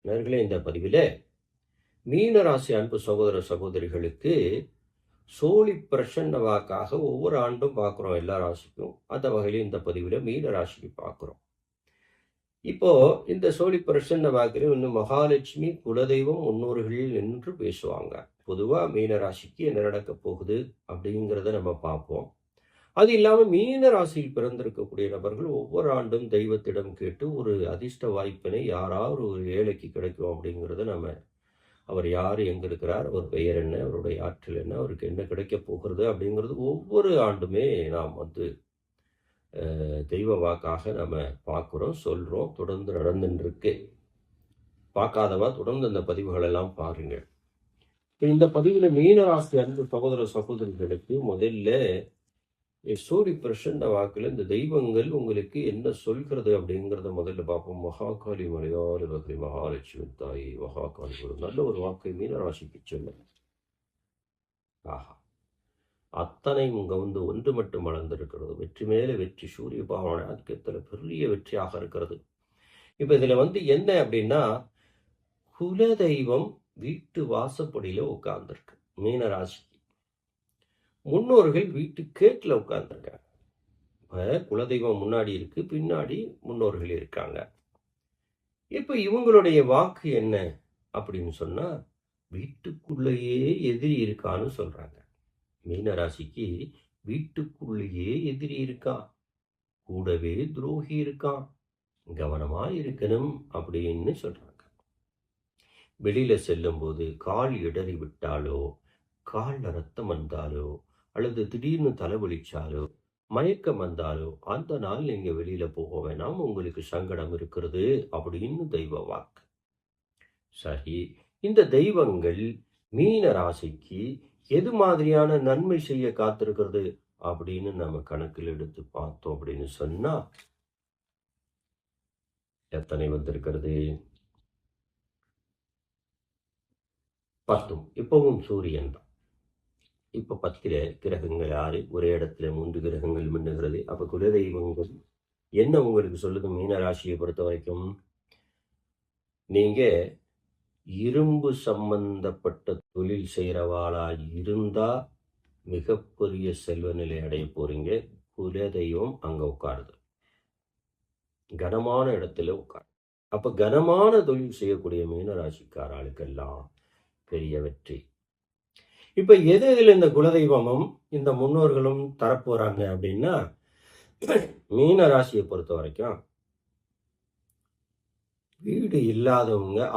நேயர்களே, இந்த பதிவிலே மீனராசி அன்பு சகோதர சகோதரிகளுக்கு சோழி பிரசன்ன வாக்காக ஒவ்வொரு ஆண்டும் பார்க்குறோம் எல்லா ராசிக்கும். அந்த வகையில் இந்த பதிவில் மீன ராசிக்கு பார்க்குறோம். இப்போ இந்த சோழி பிரசன்ன வாக்கில் இன்னும் மகாலட்சுமி குலதெய்வம் முன்னோர்கள் என்று பேசுவாங்க. பொதுவாக மீன ராசிக்கு என்ன நடக்க போகுது அப்படிங்கிறத நம்ம பார்ப்போம். அது இல்லாமல் மீன ராசியில் பிறந்திருக்கக்கூடிய நபர்கள் ஒவ்வொரு ஆண்டும் தெய்வத்திடம் கேட்டு ஒரு அதிர்ஷ்ட வாய்ப்பினை யாராவது ஒரு ஏழைக்கு கிடைக்கும் அப்படிங்கிறத நம்ம அவர் யார், எங்கே இருக்கிறார், அவர் பெயர் என்ன, அவருடைய ஆற்றல் என்ன, அவருக்கு என்ன கிடைக்க போகிறது அப்படிங்கிறது ஒவ்வொரு ஆண்டுமே நாம் தெய்வ வாக்காக நம்ம பார்க்குறோம், சொல்கிறோம், தொடர்ந்து நடந்துருக்கு. பார்க்காதவா தொடர்ந்து அந்த பதிவுகளெல்லாம் பாருங்கள். இந்த பதிவில் மீனராசி அன்பு சகோதர சகோதரிகளுக்கு முதல்ல சூரிய பிரசன்ன வாக்கில் இந்த தெய்வங்கள் உங்களுக்கு என்ன சொல்கிறது அப்படிங்கிறத முதல்ல பார்ப்போம். மகாகாளி மலையாள வகை மகாலட்சுமி தாய் மகாகாளி ஒரு நல்ல ஒரு வாக்கை மீனராசிக்கு சொல்லுங்க. ஆஹா, அத்தனையும் இங்கே ஒன்று மட்டும் வளர்ந்திருக்கிறது. வெற்றி மேலே வெற்றி, சூரிய பாவனை அதுக்கு பெரிய வெற்றியாக இருக்கிறது. இப்போ இதில் என்ன அப்படின்னா, குலதெய்வம் வீட்டு வாசப்படியில உட்கார்ந்துருக்கு மீனராசி. முன்னோர்கள் வீட்டு கேட்டில் உட்கார்ந்துருக்காங்க. இப்போ குலதெய்வம் முன்னாடி இருக்கு, பின்னாடி முன்னோர்கள் இருக்காங்க. இப்போ இவங்களுடைய வாக்கு என்ன அப்படின்னு சொன்னா, வீட்டுக்குள்ளேயே எதிரி இருக்கான்னு சொல்றாங்க. மீனராசிக்கு வீட்டுக்குள்ளேயே எதிரி இருக்கான், கூடவே துரோகி இருக்கான், கவனமா இருக்கணும் அப்படின்னு சொல்றாங்க. வெளியில செல்லும் போது கால் இடறி விட்டாலோ, கால்ல ரத்தம் வந்தாலோ, அல்லது திடீர்னு தலைவலிச்சாலோ, மயக்கம் வந்தாலோ, அந்த நாள் நீங்க வெளியில போக வேணாம், உங்களுக்கு சங்கடம் இருக்கிறது அப்படின்னு தெய்வ வாக்கு. சரி, இந்த தெய்வங்கள் மீன ராசிக்கு எது மாதிரியான நன்மை செய்ய காத்திருக்கிறது அப்படின்னு நம்ம கணக்கில் எடுத்து பார்த்தோம் அப்படின்னு சொன்னா, எத்தனை வந்திருக்கிறது? 10. இப்பவும் சூரியன் தான். இப்போ 10 கிரகங்கள் 6, ஒரே இடத்துல 3 கிரகங்கள் மின்னுகிறது. அப்போ குலதெய்வங்கள் என்ன உங்களுக்கு சொல்லுது? மீனராசியை பொறுத்த வரைக்கும் நீங்க இரும்பு சம்பந்தப்பட்ட தொழில் செய்கிறவாளா இருந்தா மிகப்பெரிய செல்வ நிலை அடைய போறீங்க. குலதெய்வம் அங்க உட்காருது, கனமான இடத்துல உட்காரு. அப்ப கனமான தொழில் செய்யக்கூடிய மீனராசிக்கார ஆளுக்கெல்லாம் பெரிய வெற்றி. இப்ப எதுல இந்த குலதெய்வமும் இந்த முன்னோர்களும் தரப்போறாங்க அப்படின்னா, மீன ராசியை பொறுத்த வரைக்கும் வீடு இல்லாதவங்க